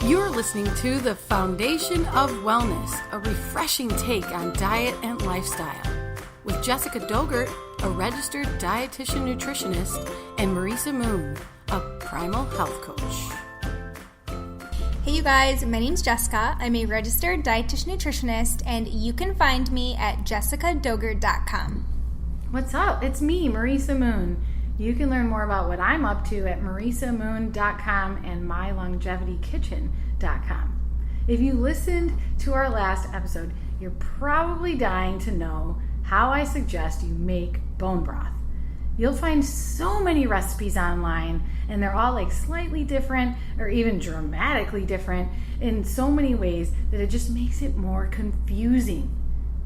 You're listening to The Foundation of Wellness, a refreshing take on diet and lifestyle, with Jessica Dogert, a registered dietitian nutritionist, and Marisa Moon, a primal health coach. Hey you guys, my name's Jessica. I'm a registered dietitian nutritionist, and you can find me at jessicadogert.com. What's up? It's me, Marisa Moon. You can learn more about what I'm up to at marisamoon.com and mylongevitykitchen.com. If you listened to our last episode, you're probably dying to know how I suggest you make bone broth. You'll find so many recipes online, and they're all like slightly different or even dramatically different in so many ways that it just makes it more confusing.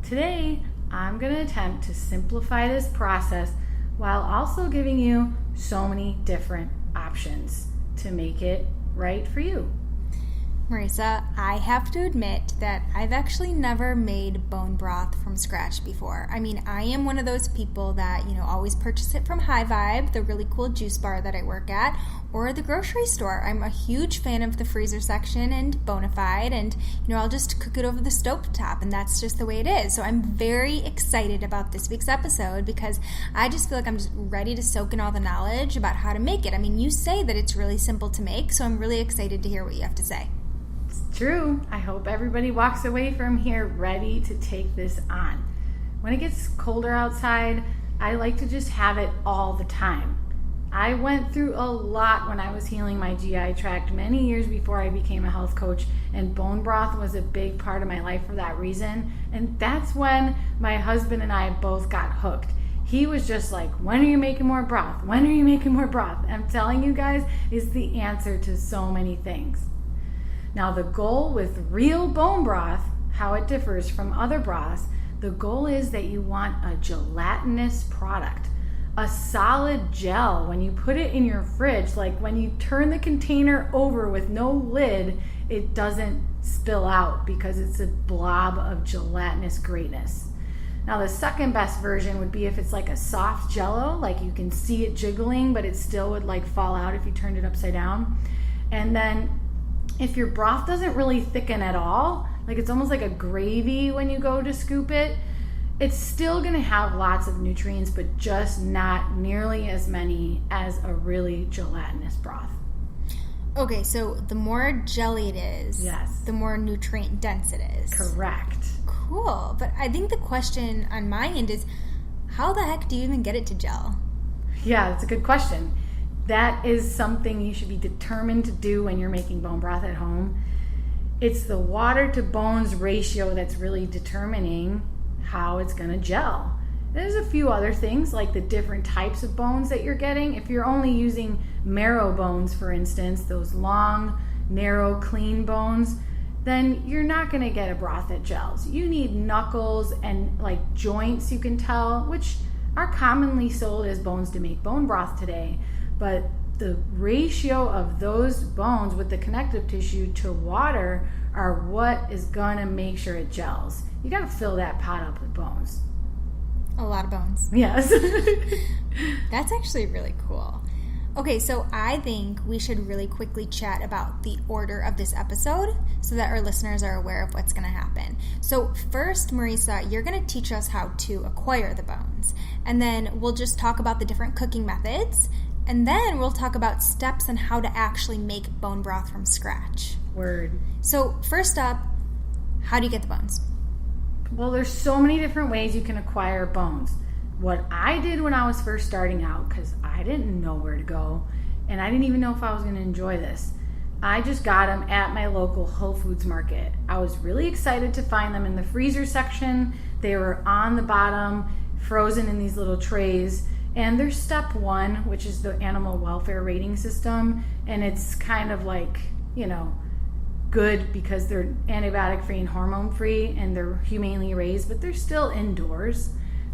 Today, I'm going to attempt to simplify this process while also giving you so many different options to make it right for you. Marisa, I have to admit that I've actually never made bone broth from scratch before. I mean, I am one of those people that, always purchase it from High Vibe, the really cool juice bar that I work at, or the grocery store. I'm a huge fan of the freezer section and Bonafide, and, I'll just cook it over the stovetop, and that's just the way it is. So I'm very excited about this week's episode because I just feel like I'm just ready to soak in all the knowledge about how to make it. I mean, you say that it's really simple to make, so I'm really excited to hear what you have to say. It's true. I hope everybody walks away from here ready to take this on. When it gets colder outside, I like to just have it all the time. I went through a lot when I was healing my GI tract many years before I became a health coach, and bone broth was a big part of my life for that reason. And that's when my husband and I both got hooked. He was just like, when are you making more broth? When are you making more broth? I'm telling you guys, it's the answer to so many things. Now, the goal with real bone broth, how it differs from other broths, the goal is that you want a gelatinous product, a solid gel. When you put it in your fridge, like when you turn the container over with no lid, it doesn't spill out because it's a blob of gelatinous greatness. Now, the second best version would be if it's like a soft jello, like you can see it jiggling, but it still would like fall out if you turned it upside down. And then if your broth doesn't really thicken at all, like it's almost like a gravy when you go to scoop it, it's still going to have lots of nutrients, but just not nearly as many as a really gelatinous broth. Okay, so the more jelly it is, yes, the more nutrient dense it is. Correct. Cool. But I think the question on my end is, how the heck do you even get it to gel? Yeah, that's a good question. That is something you should be determined to do when you're making bone broth at home. It's the water to bones ratio that's really determining how it's going to gel. There's a few other things like the different types of bones that you're getting. If you're only using marrow bones, for instance, those long, narrow, clean bones, then you're not going to get a broth that gels. You need knuckles and like joints, you can tell, which are commonly sold as bones to make bone broth today. But the ratio of those bones with the connective tissue to water are what is going to make sure it gels. You got to fill that pot up with bones. A lot of bones. Yes. That's actually really cool. Okay, so I think we should really quickly chat about the order of this episode so that our listeners are aware of what's going to happen. So first, Marisa, you're going to teach us how to acquire the bones. And then we'll just talk about the different cooking methods. And then we'll talk about steps on how to actually make bone broth from scratch. Word. So first up, how do you get the bones? Well, there's so many different ways you can acquire bones. What I did when I was first starting out, because I didn't know where to go, and I didn't even know if I was going to enjoy this, I just got them at my local Whole Foods market. I was really excited to find them in the freezer section. They were on the bottom, frozen in these little trays. And there's step 1, which is the animal welfare rating system. And it's kind of like, good because they're antibiotic free and hormone free and they're humanely raised, but they're still indoors.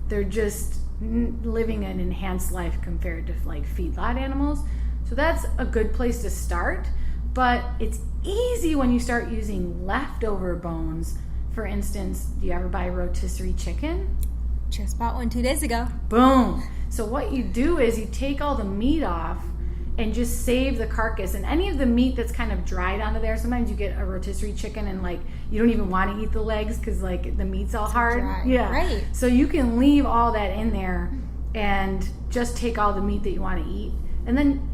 They're just living an enhanced life compared to like feedlot animals. So that's a good place to start. But it's easy when you start using leftover bones. For instance, do you ever buy rotisserie chicken? Just bought one 2 days ago. Boom. So what you do is you take all the meat off and just save the carcass and any of the meat that's kind of dried onto there. Sometimes you get a rotisserie chicken and like you don't even want to eat the legs because like the meat's all hard. Dry. Yeah, right. So you can leave all that in there and just take all the meat that you want to eat and then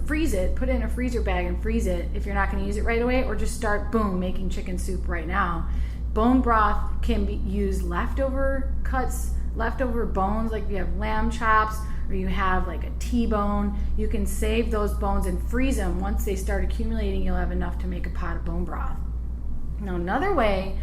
freeze it, put it in a freezer bag and freeze it if you're not going to use it right away, or just start making chicken soup right now. Bone broth can be used leftover cuts, leftover bones, like if you have lamb chops or you have like a T-bone, you can save those bones and freeze them. Once they start accumulating, you'll have enough to make a pot of bone broth. Now, another way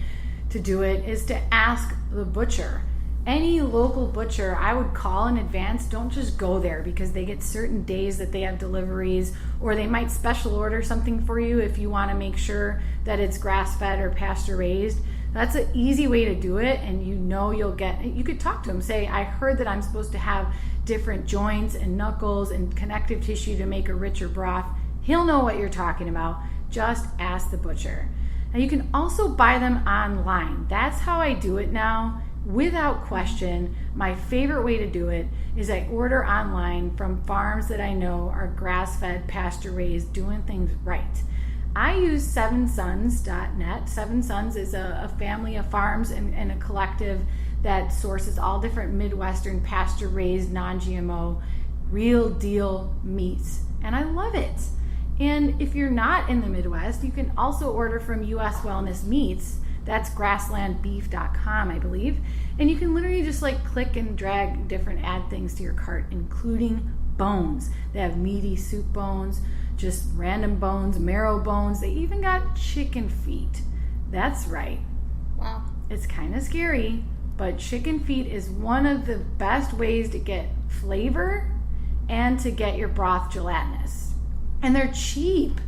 to do it is to ask the butcher. Any local butcher, I would call in advance. Don't just go there because they get certain days that they have deliveries, or they might special order something for you if you want to make sure that it's grass-fed or pasture-raised. That's an easy way to do it, and you could talk to them, say, I heard that I'm supposed to have different joints and knuckles and connective tissue to make a richer broth. He'll know what you're talking about. Just ask the butcher. Now, you can also buy them online. That's how I do it now. Without question, my favorite way to do it is I order online from farms that I know are grass-fed, pasture-raised, doing things right. I use sevensons.net. Seven Sons is a family of farms and a collective that sources all different Midwestern pasture-raised, non-GMO, real deal meats. And I love it. And if you're not in the Midwest, you can also order from US Wellness Meats. That's grasslandbeef.com, I believe. And you can literally just like click and drag add things to your cart, including bones. They have meaty soup bones, just random bones, marrow bones. They even got chicken feet. That's right. Wow. It's kind of scary, but chicken feet is one of the best ways to get flavor and to get your broth gelatinous. And they're cheap.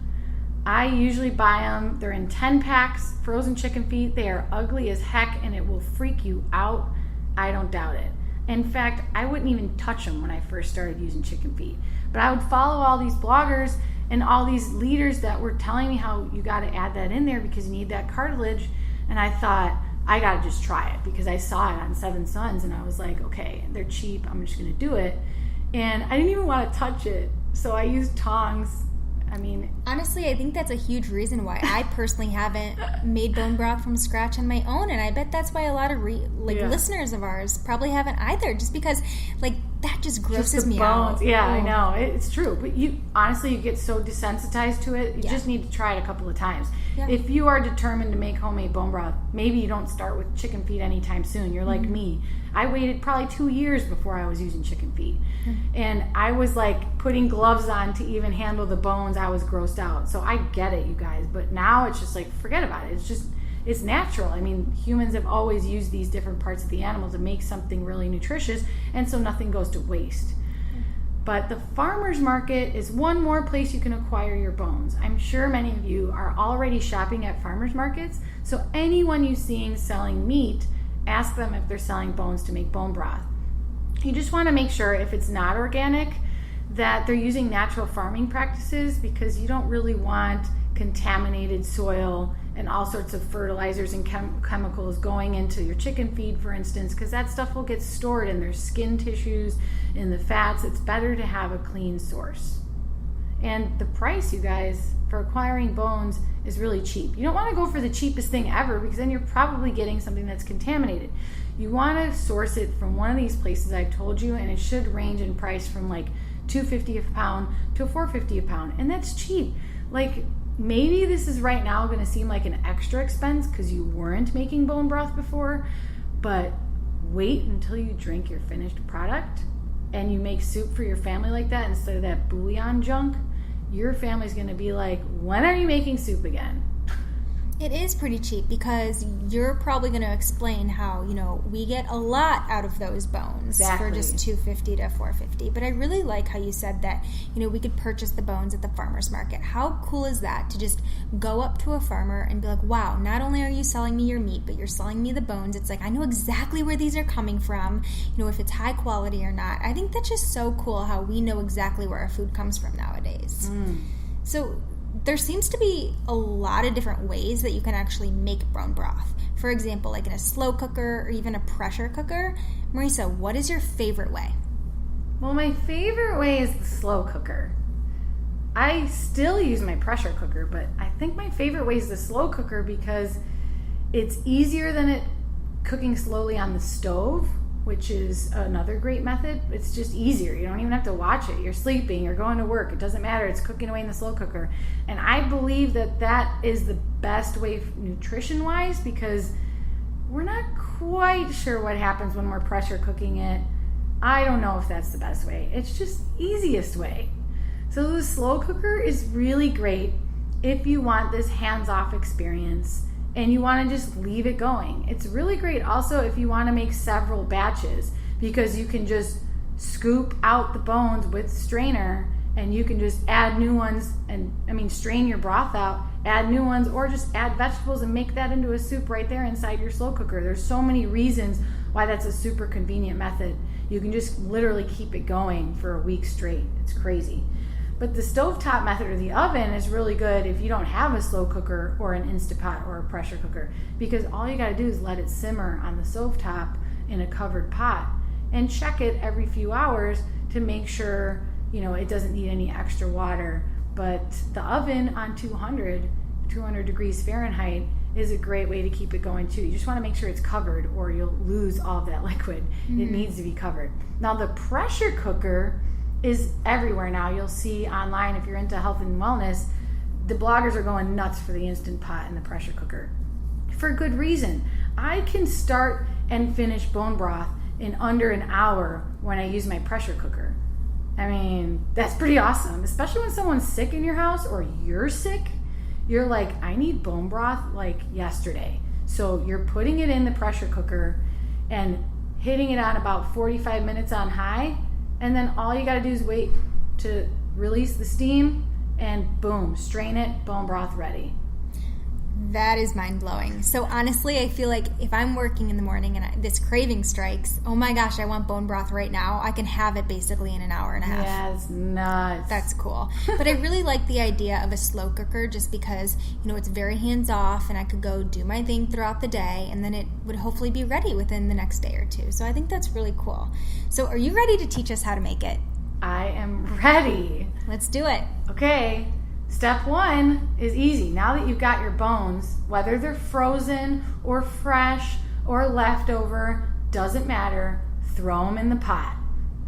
I usually buy them. They're in 10 packs, frozen chicken feet. They are ugly as heck and it will freak you out. I don't doubt it. In fact, I wouldn't even touch them when I first started using chicken feet. But I would follow all these bloggers and all these leaders that were telling me how you got to add that in there because you need that cartilage. And I thought, I got to just try it because I saw it on Seven Sons and I was like, okay, they're cheap. I'm just going to do it. And I didn't even want to touch it. So I used tongs. Honestly, I think that's a huge reason why I personally haven't made bone broth from scratch on my own, and I bet that's why a lot of listeners of ours probably haven't either, just because that just grosses me out. Yeah, I know. It's true. But you get so desensitized to it, you just need to try it a couple of times. Yeah. If you are determined to make homemade bone broth, maybe you don't start with chicken feet anytime soon. You're like me. I waited probably 2 years before I was using chicken feet. And I was like putting gloves on to even handle the bones. I was grossed out. So I get it, you guys. But now it's just like, forget about it. It's natural. Humans have always used these different parts of the animal to make something really nutritious, and so nothing goes to waste. But the farmer's market is one more place you can acquire your bones. I'm sure many of you are already shopping at farmer's markets, so anyone you see selling meat, ask them if they're selling bones to make bone broth. You just want to make sure, if it's not organic, that they're using natural farming practices, because you don't really want contaminated soil and all sorts of fertilizers and chemicals going into your chicken feed, for instance, because that stuff will get stored in their skin tissues, in the fats. It's better to have a clean source. And the price, you guys, for acquiring bones is really cheap. You don't want to go for the cheapest thing ever, because then you're probably getting something that's contaminated. You want to source it from one of these places I've told you, and it should range in price from like $2.50 a pound to $4.50 a pound, and that's cheap. Maybe this is right now going to seem like an extra expense because you weren't making bone broth before, but wait until you drink your finished product and you make soup for your family like that instead of that bouillon junk. Your family's going to be like, when are you making soup again? It is pretty cheap, because you're probably going to explain how, we get a lot out of those bones for just $2.50 to $4.50. But I really like how you said that, we could purchase the bones at the farmer's market. How cool is that, to just go up to a farmer and be like, wow, not only are you selling me your meat, but you're selling me the bones. It's like, I know exactly where these are coming from, if it's high quality or not. I think that's just so cool how we know exactly where our food comes from nowadays. So there seems to be a lot of different ways that you can actually make bone broth. For example, like in a slow cooker or even a pressure cooker. Marisa, what is your favorite way? Well, my favorite way is the slow cooker. I still use my pressure cooker, but I think my favorite way is the slow cooker because it's easier than it cooking slowly on the stove, which is another great method. It's just easier. You don't even have to watch it. You're sleeping, you're going to work. It doesn't matter. It's cooking away in the slow cooker. And I believe that that is the best way nutrition-wise because we're not quite sure what happens when we're pressure cooking it. I don't know if that's the best way. It's just easiest way. So the slow cooker is really great if you want this hands-off experience and you want to just leave it going. It's really great also if you want to make several batches because you can just scoop out the bones with strainer and you can just add new ones strain your broth out, add new ones, or just add vegetables and make that into a soup right there inside your slow cooker. There's so many reasons why that's a super convenient method. You can just literally keep it going for a week straight. It's crazy. But the stovetop method or the oven is really good if you don't have a slow cooker or an Instapot or a pressure cooker because all you got to do is let it simmer on the stovetop in a covered pot and check it every few hours to make sure it doesn't need any extra water. But the oven on 200 degrees Fahrenheit is a great way to keep it going too. You just want to make sure it's covered or you'll lose all of that liquid. Mm-hmm. It needs to be covered. Now the pressure cooker is everywhere now. You'll see online if you're into health and wellness, the bloggers are going nuts for the Instant Pot and the pressure cooker. For good reason. I can start and finish bone broth in under an hour when I use my pressure cooker. I mean, that's pretty awesome, especially when someone's sick in your house or you're sick. You're like, I need bone broth like yesterday. So you're putting it in the pressure cooker and hitting it on about 45 minutes on high. And then all you got to do is wait to release the steam and boom, strain it, bone broth ready. That is mind-blowing. So honestly, I feel like if I'm working in the morning and this craving strikes, oh my gosh, I want bone broth right now, I can have it basically in an hour and a half. Yeah, it's nuts. That's cool. But I really like the idea of a slow cooker just because, it's very hands-off and I could go do my thing throughout the day and then it would hopefully be ready within the next day or two. So I think that's really cool. So are you ready to teach us how to make it? I am ready. Let's do it. Okay. Step 1 is easy. Now that you've got your bones, whether they're frozen or fresh or leftover, doesn't matter, throw them in the pot.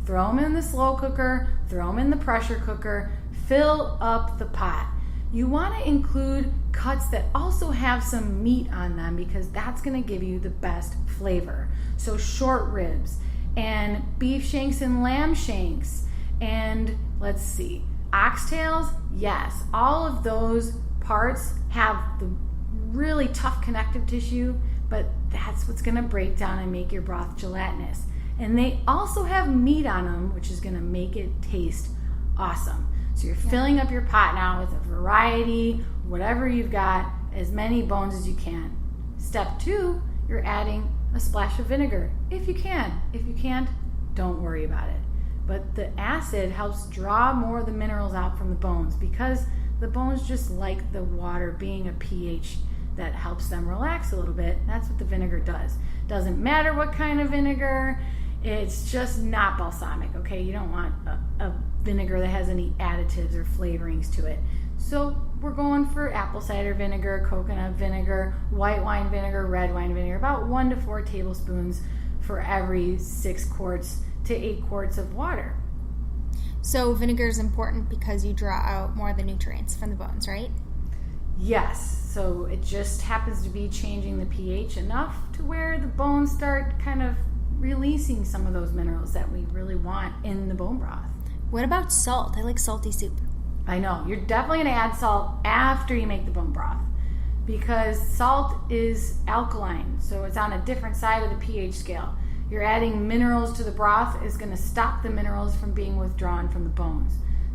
Throw them in the slow cooker, throw them in the pressure cooker, fill up the pot. You want to include cuts that also have some meat on them because that's going to give you the best flavor. So short ribs and beef shanks and lamb shanks and let's see, oxtails, yes, all of those parts have the really tough connective tissue, but that's what's going to break down and make your broth gelatinous. And they also have meat on them, which is going to make it taste awesome. So you're filling up your pot now with a variety, whatever you've got, as many bones as you can. Step 2, you're adding a splash of vinegar, if you can. If you can't, don't worry about it. But the acid helps draw more of the minerals out from the bones because the bones just like the water being a pH that helps them relax a little bit. That's what the vinegar does. Doesn't matter what kind of vinegar, it's just not balsamic, okay? You don't want a vinegar that has any additives or flavorings to it. So we're going for apple cider vinegar, coconut vinegar, white wine vinegar, red wine vinegar, about 1 to 4 tablespoons for every 6 quarts to 8 quarts of water. So vinegar is important because you draw out more of the nutrients from the bones, right? Yes. So it just happens to be changing the pH enough to where the bones start kind of releasing some of those minerals that we really want in the bone broth. What about salt? I like salty soup. I know. You're definitely going to add salt after you make the bone broth because salt is alkaline. So it's on a different side of the pH scale. You're adding minerals to the broth is going to stop the minerals from being withdrawn from the bones.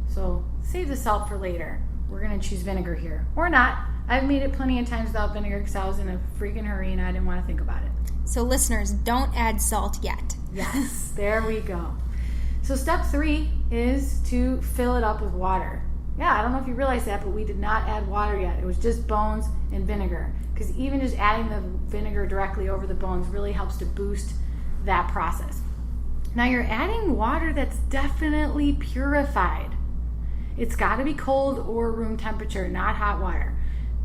So save the salt for later. We're going to choose vinegar here. Or not. I've made it plenty of times without vinegar because I was in a freaking hurry and I didn't want to think about it. So listeners, don't add salt yet. Yes, there we go. So step 3 is to fill it up with water. Yeah, I don't know if you realize that, but we did not add water yet. It was just bones and vinegar because even just adding the vinegar directly over the bones really helps to boost that process. Now you're adding water that's definitely purified. It's got to be cold or room temperature, not hot water.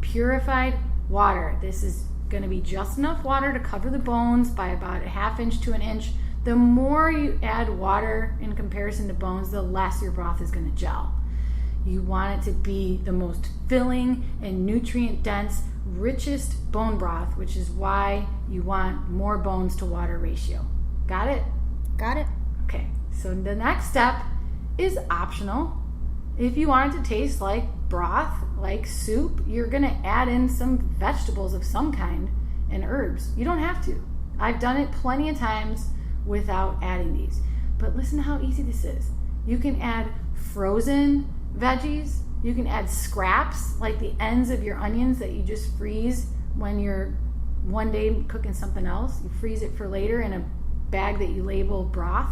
Purified water. This is going to be just enough water to cover the bones by about a ½ inch to an inch. The more you add water in comparison to bones, the less your broth is going to gel. You want it to be the most filling and nutrient-dense, richest bone broth, which is why you want more bones to water ratio. Got it? Got it. Okay, so the next step is optional. If you want it to taste like broth, like soup, you're going to add in some vegetables of some kind and herbs. You don't have to. I've done it plenty of times without adding these. But listen to how easy this is. You can add frozen veggies. You can add scraps, like the ends of your onions that you just freeze when you're one day cooking something else. You freeze it for later in a bag that you label broth.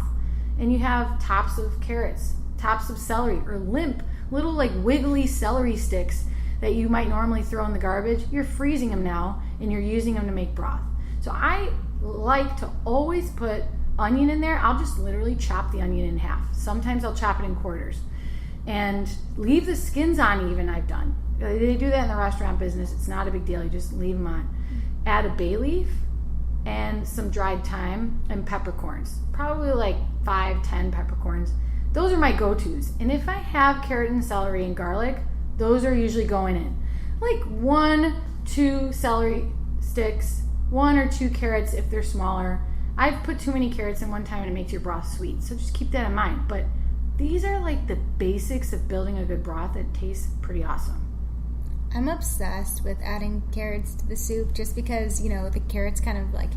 And you have tops of carrots, tops of celery, or limp, little like wiggly celery sticks that you might normally throw in the garbage. You're freezing them now, and you're using them to make broth. So I like to always put onion in there. I'll just literally chop the onion in half. Sometimes I'll chop it in quarters. And leave the skins on even, I've done. They do that in the restaurant business. It's not a big deal. You just leave them on. Add a bay leaf and some dried thyme and peppercorns. Probably like 5-10 peppercorns. Those are my go-tos. And if I have carrot and celery and garlic, those are usually going in. Like 1-2 celery sticks, 1 or 2 carrots if they're smaller. I've put too many carrots in one time and it makes your broth sweet. So just keep that in mind. But these are like the basics of building a good broth that tastes pretty awesome. I'm obsessed with adding carrots to the soup just because, the carrots kind of like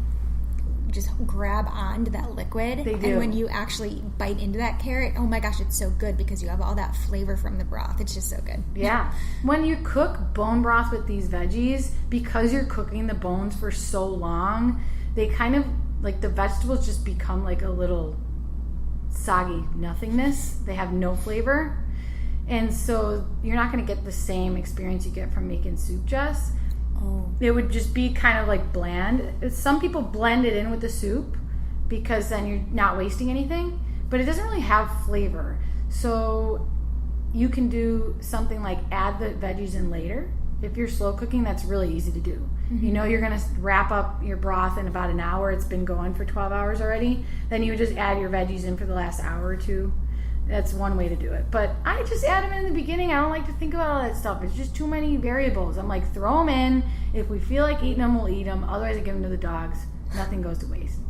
just grab onto that liquid. They do. And when you actually bite into that carrot, oh my gosh, it's so good because you have all that flavor from the broth. It's just so good. Yeah. When you cook bone broth with these veggies, because you're cooking the bones for so long, they kind of, like the vegetables just become like a little soggy nothingness. They have no flavor. And so you're not going to get the same experience you get from making soup, Jess. Oh. It would just be kind of like bland. Some people blend it in with the soup because then you're not wasting anything, but it doesn't really have flavor. So you can do something like add the veggies in later. If you're slow cooking, that's really easy to do. Mm-hmm. You know you're going to wrap up your broth in about an hour. It's been going for 12 hours already. Then you would just add your veggies in for the last hour or two. That's one way to do it. But I just add them in the beginning. I don't like to think about all that stuff. It's just too many variables. I'm like, throw them in. If we feel like eating them, we'll eat them. Otherwise, I give them to the dogs. Nothing goes to waste.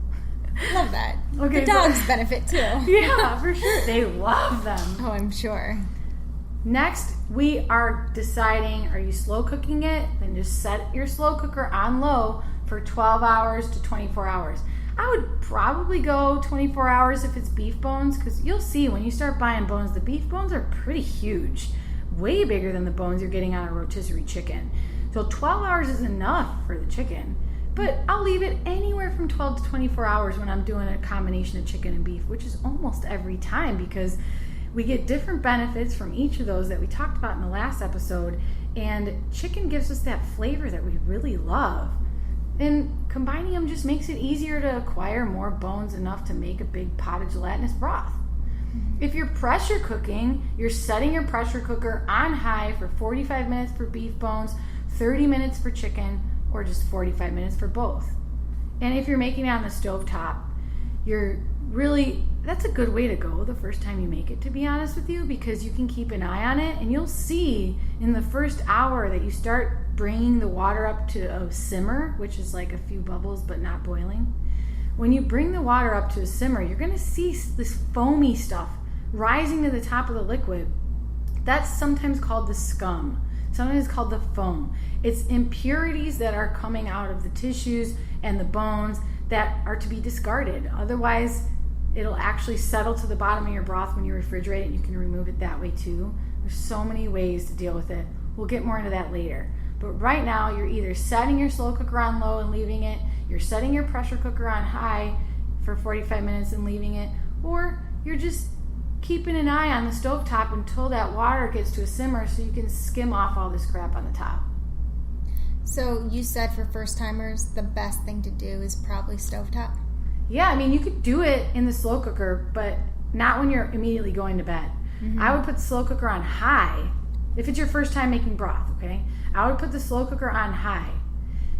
Love that. Okay, the dogs benefit too. Yeah, for sure. They love them. Oh, I'm sure. Next, we are deciding, are you slow cooking it? Then just set your slow cooker on low for 12 hours to 24 hours. I would probably go 24 hours if it's beef bones, because you'll see when you start buying bones, the beef bones are pretty huge, way bigger than the bones you're getting on a rotisserie chicken. So 12 hours is enough for the chicken, but I'll leave it anywhere from 12 to 24 hours when I'm doing a combination of chicken and beef, which is almost every time because we get different benefits from each of those that we talked about in the last episode, and chicken gives us that flavor that we really love. And combining them just makes it easier to acquire more bones enough to make a big pot of gelatinous broth. If you're pressure cooking, you're setting your pressure cooker on high for 45 minutes for beef bones, 30 minutes for chicken, or just 45 minutes for both. And if you're making it on the stovetop, that's a good way to go the first time you make it, to be honest with you, because you can keep an eye on it, and you'll see in the first hour that you start bringing the water up to a simmer, which is like a few bubbles but not boiling. When you bring the water up to a simmer, you're going to see this foamy stuff rising to the top of the liquid. That's sometimes called the scum. Sometimes it's called the foam. It's impurities that are coming out of the tissues and the bones that are to be discarded. Otherwise, it'll actually settle to the bottom of your broth when you refrigerate it. You can remove it that way too. There's so many ways to deal with it. We'll get more into that later. But right now, you're either setting your slow cooker on low and leaving it, you're setting your pressure cooker on high for 45 minutes and leaving it, or you're just keeping an eye on the stovetop until that water gets to a simmer so you can skim off all this crap on the top. So you said for first timers, the best thing to do is probably stovetop? Yeah, I mean, you could do it in the slow cooker, but not when you're immediately going to bed. I would put the slow cooker on high. If it's your first time making broth, okay? I would put the slow cooker on high.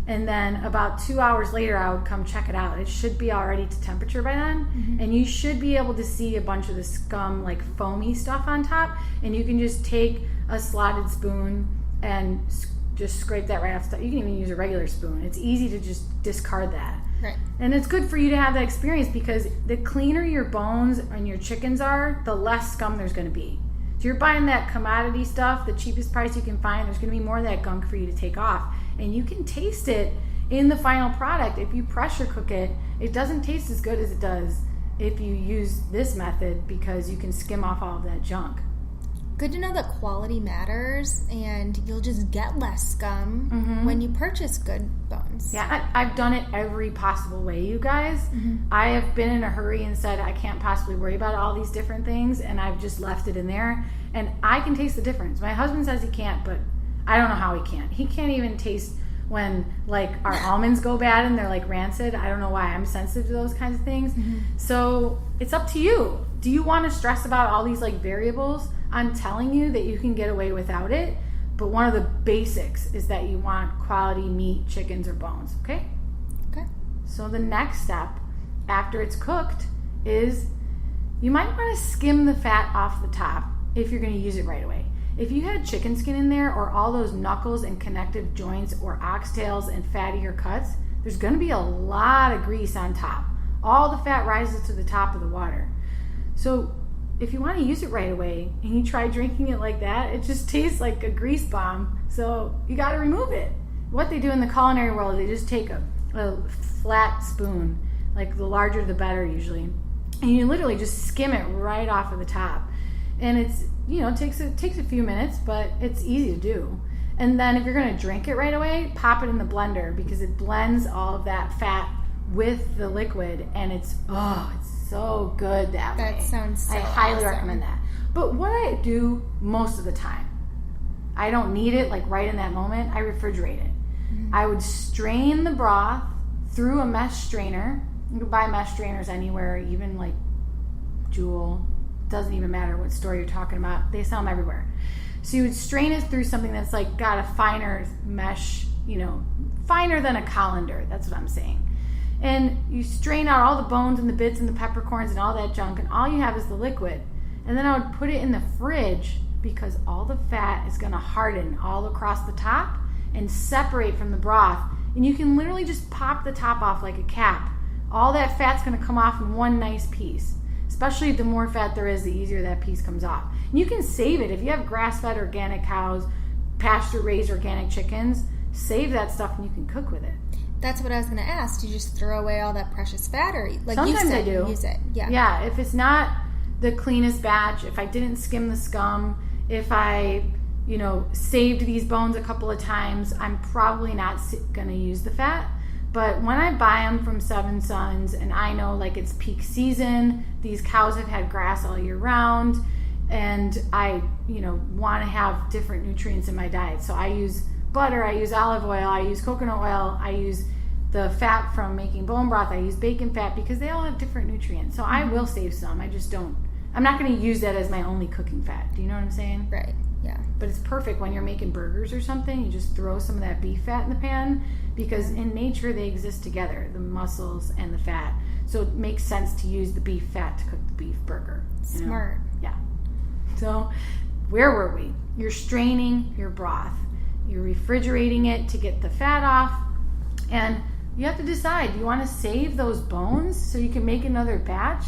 And then about 2 hours later, I would come check it out. It should be already to temperature by then. And you should be able to see a bunch of the scum, like foamy stuff on top. And you can just take a slotted spoon and just scrape that right off the top. You can even use a regular spoon. It's easy to just discard that. Right. And it's good for you to have that experience because the cleaner your bones and your chickens are, the less scum there's going to be. So you're buying that commodity stuff, the cheapest price you can find, there's going to be more of that gunk for you to take off. And you can taste it in the final product. If you pressure cook it, it doesn't taste as good as it does if you use this method because you can skim off all of that junk. Good to know that quality matters, and you'll just get less scum when you purchase good bones. Yeah, I've done it every possible way, you guys. I have been in a hurry and said I can't possibly worry about all these different things, and I've just left it in there, and I can taste the difference. My husband says he can't, but I don't know how he can't. He can't even taste when, like, our almonds go bad and they're, like, rancid. I don't know why. I'm sensitive to those kinds of things. So it's up to you. Do you want to stress about all these, like, variables? I'm telling you that you can get away without it, but one of the basics is that you want quality meat, chickens, or bones, okay? Okay. So the next step after it's cooked is you might want to skim the fat off the top if you're going to use it right away. If you had chicken skin in there or all those knuckles and connective joints or oxtails and fattier cuts, there's going to be a lot of grease on top. All the fat rises to the top of the water. So if you want to use it right away and you try drinking it like that, it just tastes like a grease bomb. So you got to remove it. What they do in the culinary world, they just take a flat spoon, like the larger the better usually, and you literally just skim it right off of the top. And it's, you know, it takes a few minutes, but it's easy to do. And then if you're going to drink it right away, pop it in the blender because it blends all of that fat with the liquid, and it's so good that way. That sounds so I highly awesome. recommend that. But what I do most of the time, I don't need it like right in that moment. I refrigerate it. I would strain the broth through a mesh strainer. You can buy mesh strainers anywhere, even like Jewel. Doesn't even matter what store you're talking about. They sell them everywhere. So you would strain it through something that's like got a finer mesh, you know, finer than a colander. That's what I'm saying. And you strain out all the bones and the bits and the peppercorns and all that junk, and all you have is the liquid. And then I would put it in the fridge because all the fat is going to harden all across the top and separate from the broth. And you can literally just pop the top off like a cap. All that fat's going to come off in one nice piece. Especially the more fat there is, the easier that piece comes off. And you can save it. If you have grass-fed organic cows, pasture-raised organic chickens, save that stuff and you can cook with it. That's what I was going to ask. Do you just throw away all that precious fat, or like Sometimes you said, I do. Use it? Yeah. Yeah, if it's not the cleanest batch, if I didn't skim the scum, if I, you know, saved these bones a couple of times, I'm probably not going to use the fat. But when I buy them from Seven Sons and I know like it's peak season, these cows have had grass all year round, and I, you know, want to have different nutrients in my diet. So I use butter, I use olive oil, I use coconut oil, I use the fat from making bone broth, I use bacon fat because they all have different nutrients. So I will save some. I just don't, I'm not going to use that as my only cooking fat. Do you know what I'm saying? Right. Yeah. But it's perfect when you're making burgers or something. You just throw some of that beef fat in the pan because in nature they exist together, the muscles and the fat. So it makes sense to use the beef fat to cook the beef burger. You know? Smart. Yeah. So where were we? You're straining your broth. You're refrigerating it to get the fat off. And you have to decide, do you want to save those bones so you can make another batch?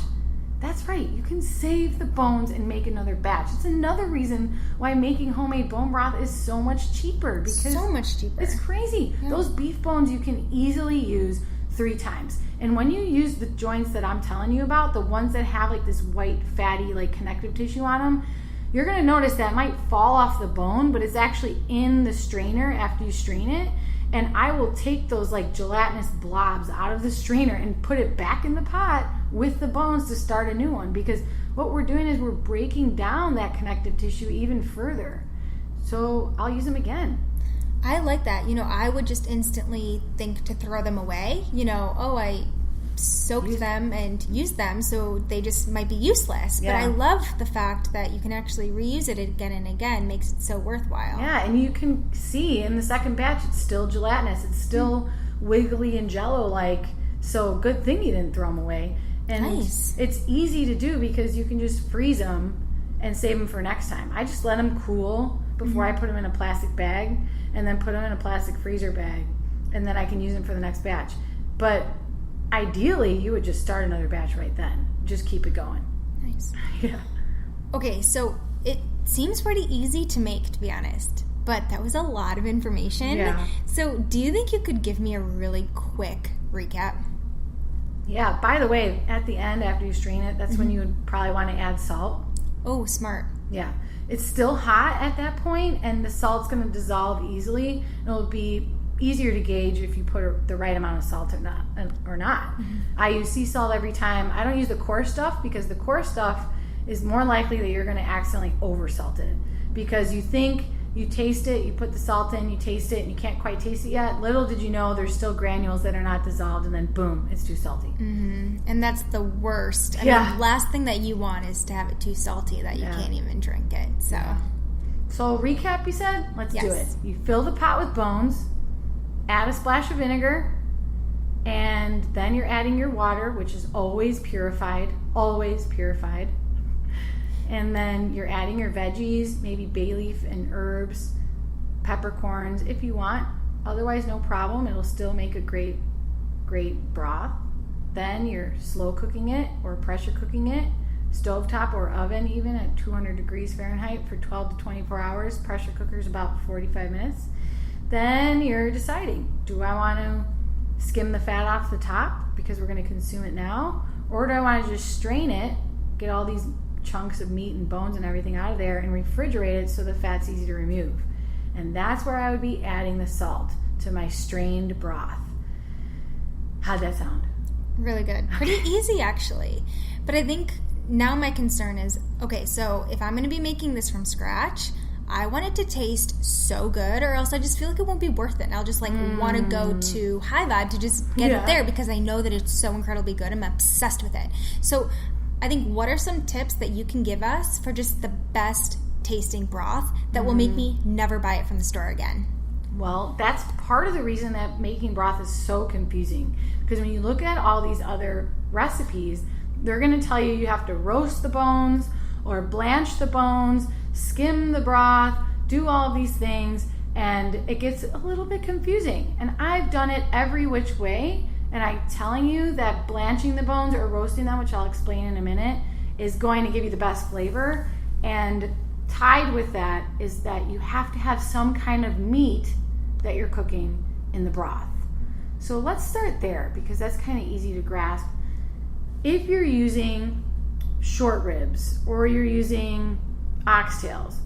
That's right, you can save the bones and make another batch. It's another reason why making homemade bone broth is so much cheaper. Because so much cheaper. It's crazy. Yeah. Those beef bones you can easily use 3 times. And when you use the joints that I'm telling you about, the ones that have like this white, fatty, like connective tissue on them, you're going to notice that might fall off the bone, but it's actually in the strainer after you strain it. And I will take those like gelatinous blobs out of the strainer and put it back in the pot with the bones to start a new one, because what we're doing is we're breaking down that connective tissue even further. So I'll use them again. I like that. You know, I would just instantly think to throw them away. You know, oh, I soaked them and used them, so they just might be useless. Yeah. But I love the fact that you can actually reuse it again and again. Makes it so worthwhile. Yeah, and you can see in the second batch it's still gelatinous. It's still wiggly and jello-like. So good thing you didn't throw them away. And nice. It's easy to do because you can just freeze them and save them for next time. I just let them cool before I put them in a plastic bag, and then put them in a plastic freezer bag, and then I can use them for the next batch. But ideally, you would just start another batch right then. Just keep it going. Nice. Yeah. Okay, so it seems pretty easy to make, to be honest, but that was a lot of information. Yeah. So do you think you could give me a really quick recap? Yeah, by the way, at the end, after you strain it, that's when you would probably want to add salt. Oh, smart. Yeah. It's still hot at that point, and the salt's going to dissolve easily. It'll be easier to gauge if you put the right amount of salt or not. I use sea salt every time. I don't use the coarse stuff because the coarse stuff is more likely that you're going to accidentally over-salt it. Because you think you taste it, you put the salt in, you taste it, and you can't quite taste it yet. Little did you know there's still granules that are not dissolved, and then boom, it's too salty. And that's the worst. I mean, the last thing that you want is to have it too salty that you can't even drink it. So recap, you said? Let's do it. Yes. You fill the pot with bones, add a splash of vinegar, and then you're adding your water, which is always purified. And then you're adding your veggies, maybe bay leaf and herbs, peppercorns if you want. Otherwise, no problem. It'll still make a great broth. Then you're slow cooking it or pressure cooking it, stovetop or oven even at 200 degrees Fahrenheit for 12 to 24 hours. Pressure cooker's about 45 minutes. Then you're deciding, do I want to skim the fat off the top because we're going to consume it now? Or do I want to just strain it, get all these chunks of meat and bones and everything out of there and refrigerate it so the fat's easy to remove? And that's where I would be adding the salt to my strained broth. How'd that sound? Really good. Pretty easy, actually. But I think now my concern is, okay, so if I'm going to be making this from scratch, I want it to taste so good, or else I just feel like it won't be worth it. And I'll just want to go to High Vibe to just get it there because I know that it's so incredibly good. I'm obsessed with it. So I think, what are some tips that you can give us for just the best tasting broth that will make me never buy it from the store again? Well, that's part of the reason that making broth is so confusing. Because when you look at all these other recipes, they're going to tell you have to roast the bones or blanch the bones, skim the broth, do all of these things, and it gets a little bit confusing. And I've done it every which way, and I'm telling you that blanching the bones or roasting them, which I'll explain in a minute, is going to give you the best flavor. And tied with that is that you have to have some kind of meat that you're cooking in the broth. So let's start there because that's kind of easy to grasp. If you're using short ribs or you're using oxtails,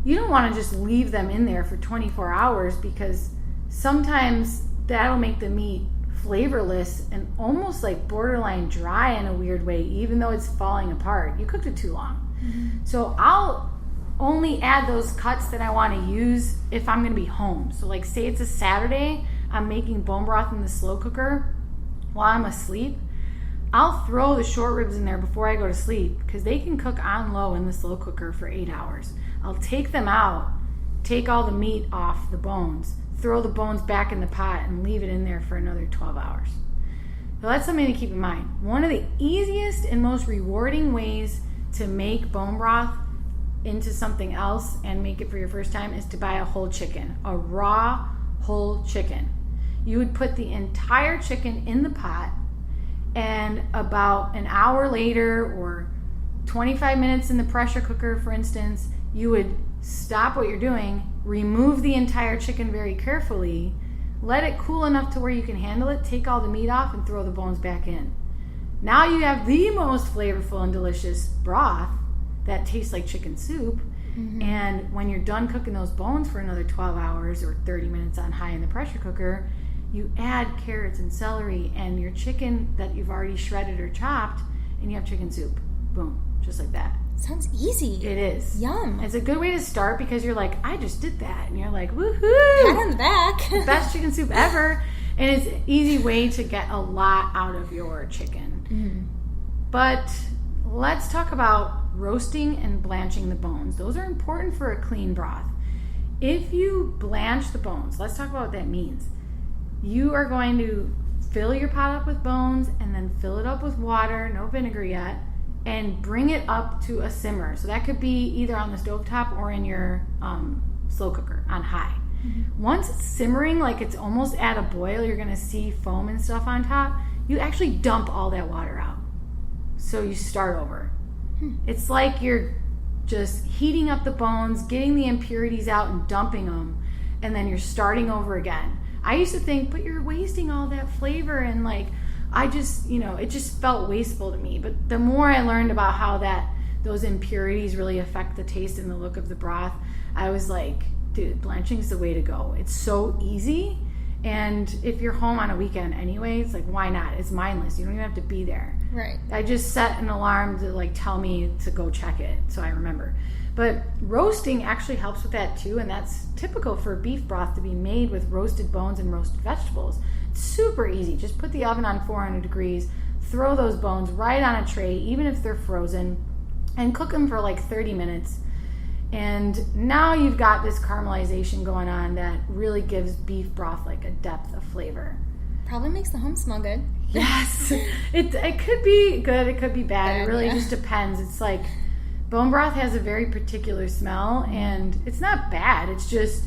you don't want to just leave them in there for 24 hours because sometimes that'll make the meat flavorless and almost like borderline dry in a weird way, even though it's falling apart. You cooked it too long. So I'll only add those cuts that I want to use if I'm going to be home. So like say it's a Saturday, I'm making bone broth in the slow cooker while I'm asleep. I'll throw the short ribs in there before I go to sleep because they can cook on low in the slow cooker for 8 hours. I'll take them out, take all the meat off the bones, throw the bones back in the pot and leave it in there for another 12 hours. So that's something to keep in mind. One of the easiest and most rewarding ways to make bone broth into something else and make it for your first time is to buy a whole chicken, a raw whole chicken. You would put the entire chicken in the pot, and about an hour later or 25 minutes in the pressure cooker, for instance, you would stop what you're doing, remove the entire chicken very carefully, let it cool enough to where you can handle it, take all the meat off, and throw the bones back in. Now you have the most flavorful and delicious broth that tastes like chicken soup. And when you're done cooking those bones for another 12 hours or 30 minutes on high in the pressure cooker, you add carrots and celery and your chicken that you've already shredded or chopped, and you have chicken soup. Boom. Just like that. Sounds easy. It is. Yum. It's a good way to start because you're like, I just did that. And you're like, woohoo! Pat on the back. Best chicken soup ever. And it's an easy way to get a lot out of your chicken. But let's talk about roasting and blanching the bones. Those are important for a clean broth. If you blanch the bones, let's talk about what that means. You are going to fill your pot up with bones and then fill it up with water, no vinegar yet, and bring it up to a simmer. So that could be either on the stovetop or in your slow cooker on high. Once it's simmering, like it's almost at a boil, you're going to see foam and stuff on top. You actually dump all that water out. So you start over. It's like you're just heating up the bones, getting the impurities out and dumping them, and then you're starting over again. I used to think, but you're wasting all that flavor, and like, I just, it just felt wasteful to me. But the more I learned about how those impurities really affect the taste and the look of the broth, I was like, dude, blanching is the way to go. It's so easy. And if you're home on a weekend anyway, it's like, why not? It's mindless. You don't even have to be there. Right. I just set an alarm to like tell me to go check it so I remember. But roasting actually helps with that too, and that's typical for beef broth to be made with roasted bones and roasted vegetables. It's super easy. Just put the oven on 400 degrees, throw those bones right on a tray, even if they're frozen, and cook them for like 30 minutes. And now you've got this caramelization going on that really gives beef broth like a depth of flavor. Probably makes the home smell good. Yes. It could be good, it could be bad. It really just depends. It's like bone broth has a very particular smell, and it's not bad. It's just,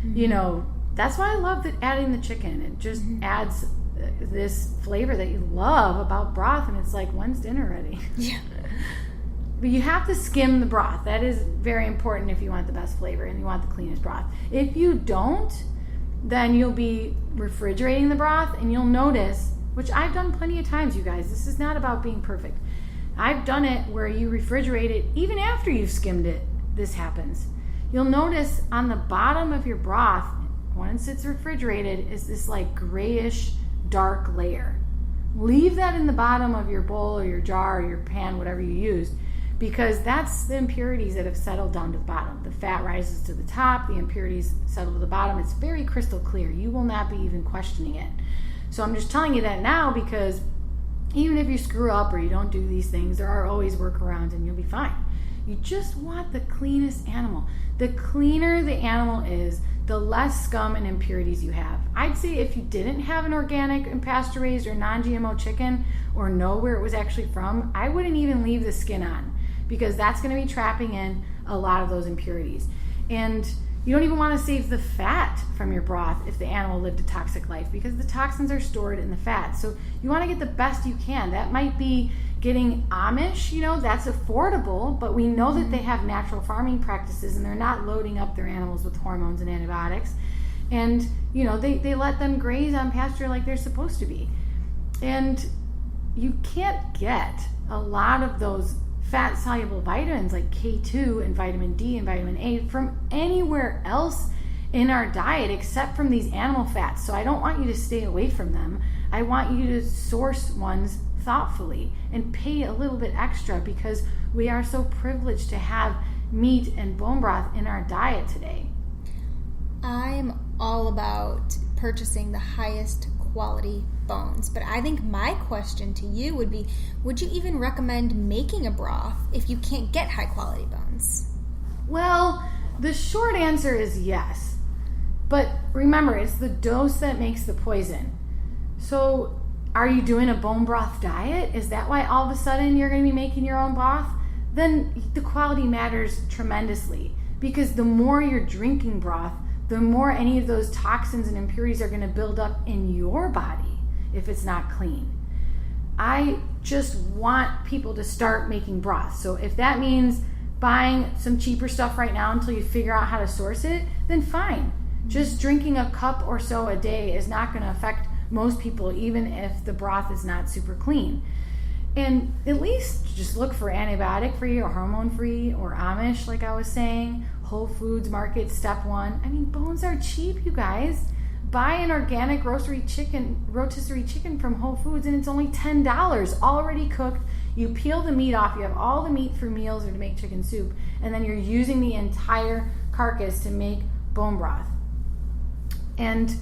that's why I love adding the chicken. It just adds this flavor that you love about broth, and it's like, when's dinner ready? Yeah. But you have to skim the broth. That is very important if you want the best flavor and you want the cleanest broth. If you don't, then you'll be refrigerating the broth, and you'll notice, which I've done plenty of times, you guys. This is not about being perfect. I've done it where you refrigerate it even after you've skimmed it. This happens. You'll notice on the bottom of your broth, once it's refrigerated, is this like grayish dark layer. Leave that in the bottom of your bowl or your jar or your pan, whatever you use, because that's the impurities that have settled down to the bottom. The fat rises to the top, the impurities settle to the bottom. It's very crystal clear. You will not be even questioning it. So I'm just telling you that now, because even if you screw up or you don't do these things, there are always workarounds and you'll be fine. You just want the cleanest animal. The cleaner the animal is, the less scum and impurities you have. I'd say if you didn't have an organic and pasture-raised or non-GMO chicken, or know where it was actually from, I wouldn't even leave the skin on, because that's going to be trapping in a lot of those impurities. And you don't even want to save the fat from your broth if the animal lived a toxic life, because the toxins are stored in the fat. So you want to get the best you can. That might be getting Amish, that's affordable, but we know that they have natural farming practices and they're not loading up their animals with hormones and antibiotics. And, they let them graze on pasture like they're supposed to be. And you can't get a lot of those fat-soluble vitamins like K2 and vitamin D and vitamin A from anywhere else in our diet except from these animal fats. So I don't want you to stay away from them. I want you to source ones thoughtfully and pay a little bit extra, because we are so privileged to have meat and bone broth in our diet today. I'm all about purchasing the highest quality bones, but I think my question to you would be, would you even recommend making a broth if you can't get high quality bones? Well, the short answer is yes, but remember, it's the dose that makes the poison. So are you doing a bone broth diet? Is that why all of a sudden you're going to be making your own broth? Then the quality matters tremendously, because the more you're drinking broth, the more any of those toxins and impurities are going to build up in your body if it's not clean. I just want people to start making broth. So if that means buying some cheaper stuff right now until you figure out how to source it, then fine. Just drinking a cup or so a day is not going to affect most people, even if the broth is not super clean. And at least just look for antibiotic free or hormone free or Amish, like I was saying. Whole Foods Market, step one. I mean, bones are cheap, you guys. Buy an organic rotisserie chicken from Whole Foods, and it's only $10 already cooked. You peel the meat off. You have all the meat for meals or to make chicken soup, and then you're using the entire carcass to make bone broth. And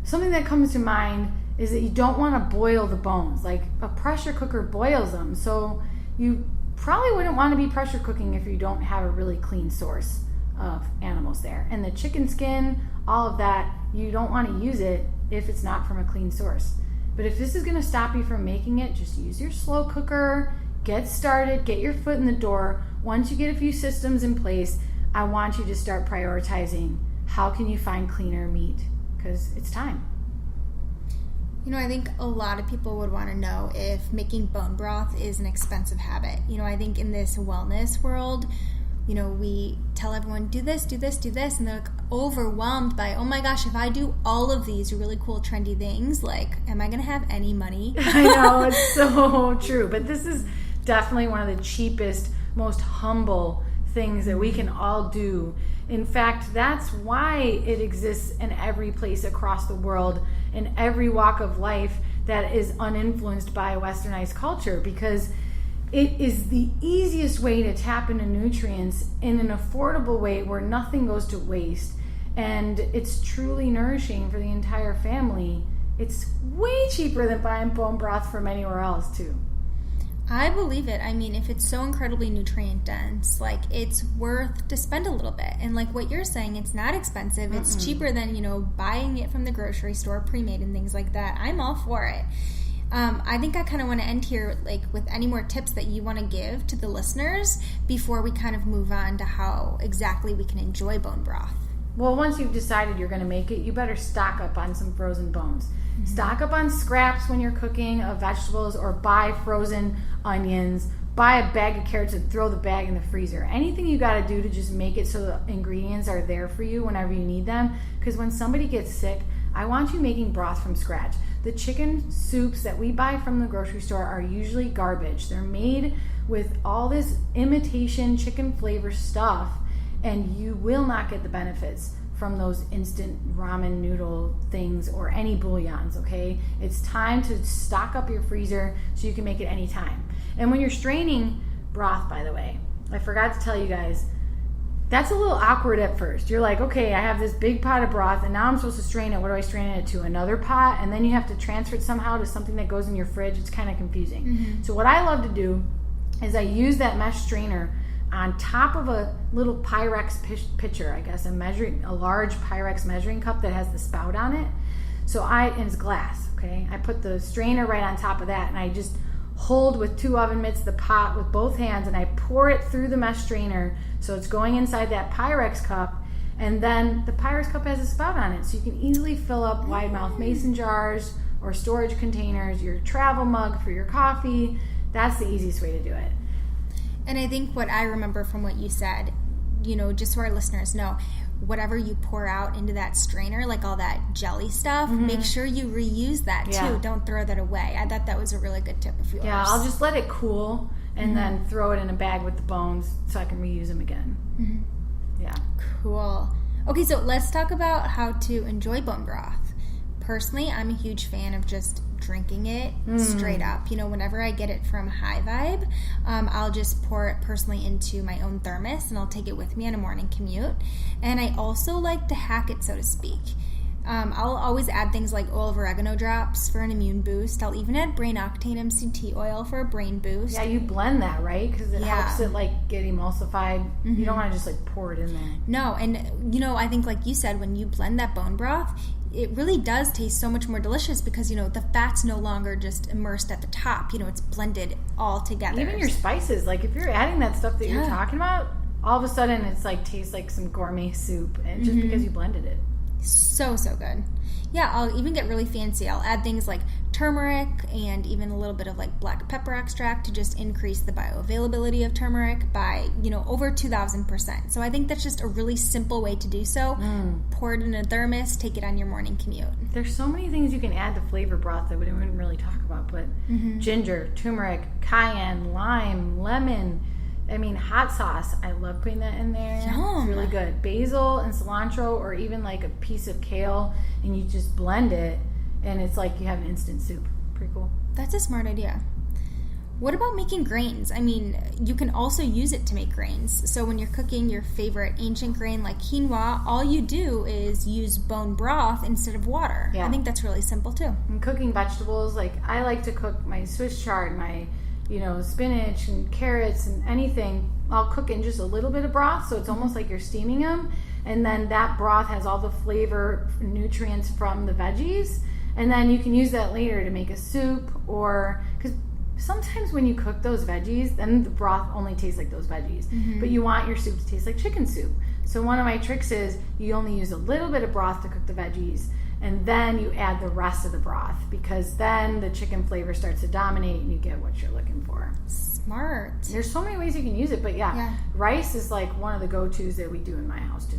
something that comes to mind is that you don't want to boil the bones. Like a pressure cooker boils them. So you probably wouldn't want to be pressure cooking if you don't have a really clean source of animals there. And the chicken skin, all of that, you don't want to use it if it's not from a clean source. But if this is going to stop you from making it, just use your slow cooker, get started, get your foot in the door. Once you get a few systems in place, I want you to start prioritizing how can you find cleaner meat, because it's time. I think a lot of people would want to know if making bone broth is an expensive habit. I think in this wellness world, we tell everyone, do this, do this, do this, and they're like overwhelmed by, oh my gosh, if I do all of these really cool, trendy things, like, am I going to have any money? I know, it's so true. But this is definitely one of the cheapest, most humble things that we can all do. In fact, that's why it exists in every place across the world, in every walk of life that is uninfluenced by westernized culture, because it is the easiest way to tap into nutrients in an affordable way where nothing goes to waste, and it's truly nourishing for the entire family. It's way cheaper than buying bone broth from anywhere else too. I believe it. I mean, if it's so incredibly nutrient dense, like, it's worth to spend a little bit. And like what you're saying, it's not expensive. It's cheaper than, buying it from the grocery store, pre-made and things like that. I'm all for it. I think I kind of want to end here, like, with any more tips that you want to give to the listeners before we kind of move on to how exactly we can enjoy bone broth. Well, once you've decided you're going to make it, you better stock up on some frozen bones. Stock up on scraps when you're cooking of vegetables, or buy frozen onions, buy a bag of carrots and throw the bag in the freezer. Anything you got to do to just make it so the ingredients are there for you whenever you need them. Because when somebody gets sick, I want you making broth from scratch. The chicken soups that we buy from the grocery store are usually garbage. They're made with all this imitation chicken flavor stuff, and you will not get the benefits from those instant ramen noodle things or any bouillons, okay? It's time to stock up your freezer so you can make it anytime. And when you're straining broth, by the way, I forgot to tell you guys, that's a little awkward at first. You're like, okay, I have this big pot of broth, and now I'm supposed to strain it. What do I strain it to? Another pot? And then you have to transfer it somehow to something that goes in your fridge. It's kind of confusing. So what I love to do is I use that mesh strainer on top of a little Pyrex pitcher, I guess, a large Pyrex measuring cup that has the spout on it. And it's glass, okay? I put the strainer right on top of that, and I just hold with 2 oven mitts the pot with both hands, and I pour it through the mesh strainer so it's going inside that Pyrex cup, and then the Pyrex cup has a spout on it, so you can easily fill up wide mouth mason jars or storage containers, your travel mug for your coffee. That's the easiest way to do it. And I think what I remember from what you said, just so our listeners know, whatever you pour out into that strainer, like all that jelly stuff, make sure you reuse that too. Yeah. Don't throw that away. I thought that was a really good tip of yours. Yeah, I'll just let it cool and then throw it in a bag with the bones so I can reuse them again. Yeah. Cool. Okay, so let's talk about how to enjoy bone broth. Personally, I'm a huge fan of just drinking it straight up. Whenever I get it from High Vibe, I'll just pour it personally into my own thermos, and I'll take it with me on a morning commute. And I also like to hack it, so to speak. I'll always add things like oil of oregano drops for an immune boost. I'll even add brain octane MCT oil for a brain boost. Yeah, you blend that, right? Because it helps it get emulsified. You don't want to just pour it in there. No, and I think like you said, when you blend that bone broth, it really does taste so much more delicious because, the fat's no longer just immersed at the top. It's blended all together. Even your spices, if you're adding that stuff that you're talking about, all of a sudden it's tastes like some gourmet soup, and just because you blended it. So good. Yeah, I'll even get really fancy. I'll add things like turmeric and even a little bit of black pepper extract to just increase the bioavailability of turmeric by, over 2,000%. So I think that's just a really simple way to do so. Pour it in a thermos, take it on your morning commute. There's so many things you can add to flavor broth that we didn't really talk about, but ginger, turmeric, cayenne, lime, lemon, hot sauce. I love putting that in there. Yum. It's really good. Basil and cilantro, or even a piece of kale, and you just blend it, and it's like you have an instant soup. Pretty cool. That's a smart idea. What about making grains? I mean, you can also use it to make grains. So when you're cooking your favorite ancient grain like quinoa, all you do is use bone broth instead of water. Yeah. I think that's really simple too. And cooking vegetables, like I like to cook my Swiss chard, my spinach and carrots and anything. I'll cook in just a little bit of broth, so it's almost like you're steaming them. And then that broth has all the flavor nutrients from the veggies. And then you can use that later to make a soup, or because sometimes when you cook those veggies, then the broth only tastes like those veggies. But you want your soup to taste like chicken soup. So one of my tricks is you only use a little bit of broth to cook the veggies, and then you add the rest of the broth, because then the chicken flavor starts to dominate and you get what you're looking for. Smart. There's so many ways you can use it, but yeah. Rice is like one of the go-tos that we do in my house too.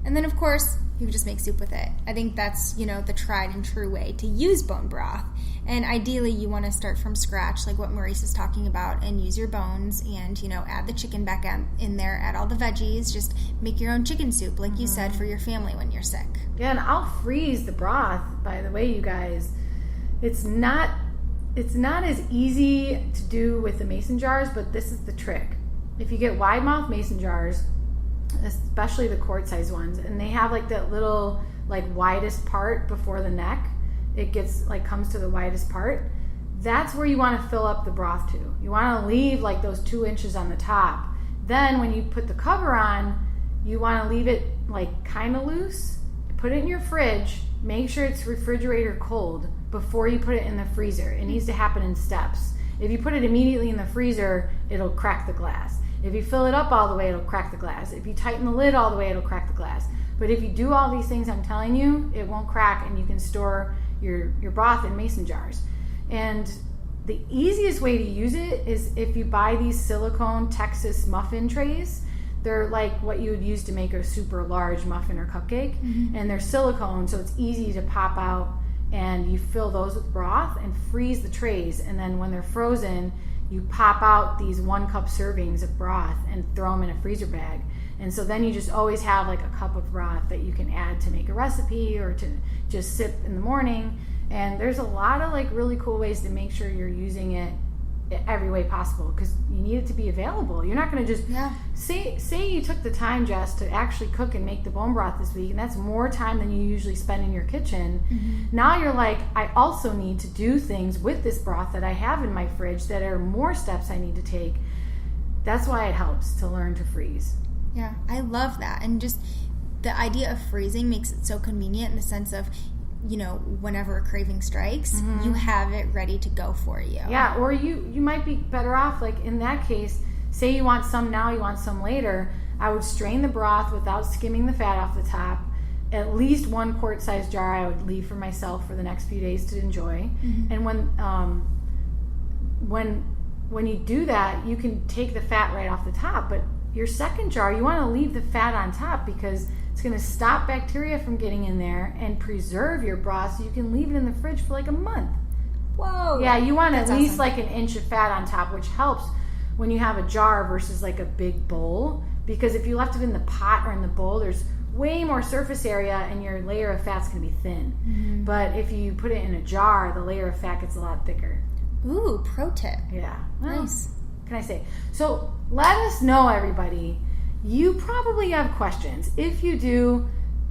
And then, of course, you can just make soup with it. I think that's, the tried and true way to use bone broth. And ideally, you want to start from scratch, like what Maurice is talking about, and use your bones and, add the chicken back in there, add all the veggies, just make your own chicken soup, like you said, for your family when you're sick. Yeah, and I'll freeze the broth, by the way, you guys. It's not as easy to do with the mason jars, but this is the trick. If you get wide mouth mason jars, especially the quart size ones, and they have like that little widest part before the neck, it gets comes to the widest part, that's where you want to fill up the broth to. You want to leave those 2 inches on the top. Then when you put the cover on, you want to leave it kind of loose, put it in your fridge, make sure it's refrigerator cold before you put it in the freezer. It needs to happen in steps. If you put it immediately in the freezer, it'll crack the glass. If you fill it up all the way, it'll crack the glass. If you tighten the lid all the way, it'll crack the glass. But if you do all these things I'm telling you, it won't crack, and you can store your broth in mason jars. And the easiest way to use it is if you buy these silicone Texas muffin trays. They're like what you would use to make a super large muffin or cupcake. And they're silicone, so it's easy to pop out, and you fill those with broth and freeze the trays. And then when they're frozen, you pop out these 1 cup servings of broth and throw them in a freezer bag. And so then you just always have a cup of broth that you can add to make a recipe or to just sip in the morning. And there's a lot of really cool ways to make sure you're using it every way possible, because you need it to be available. You're not going to just say you took the time, Jess, to actually cook and make the bone broth this week, and that's more time than you usually spend in your kitchen. Now you're I also need to do things with this broth that I have in my fridge that are more steps I need to take. That's why it helps to learn to freeze. Yeah, I love that. And just the idea of freezing makes it so convenient in the sense of, whenever a craving strikes, you have it ready to go for you. Yeah, or you might be better off, in that case, say you want some now, you want some later, I would strain the broth without skimming the fat off the top. At least 1 quart size jar I would leave for myself for the next few days to enjoy. And when you do that, you can take the fat right off the top, but your second jar, you want to leave the fat on top, because it's going to stop bacteria from getting in there and preserve your broth so you can leave it in the fridge for a month. Whoa. Yeah, you want at least awesome. an inch of fat on top, which helps when you have a jar versus a big bowl, because if you left it in the pot or in the bowl, there's way more surface area and your layer of fat's going to be thin. But if you put it in a jar, the layer of fat gets a lot thicker. Ooh, pro tip. Yeah. Well, nice. Can I say? So let us know, everybody. You probably have questions. If you do,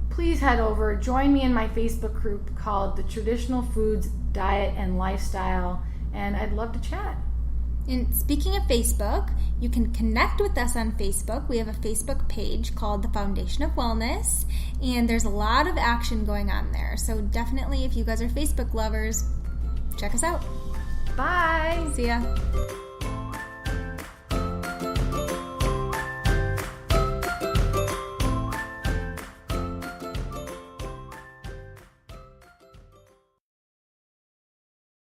please head over. Join me in my Facebook group called the Traditional Foods Diet and Lifestyle, and I'd love to chat. And speaking of Facebook, you can connect with us on Facebook. We have a Facebook page called The Foundation of Wellness, and there's a lot of action going on there. So definitely, if you guys are Facebook lovers, check us out. Bye. See ya.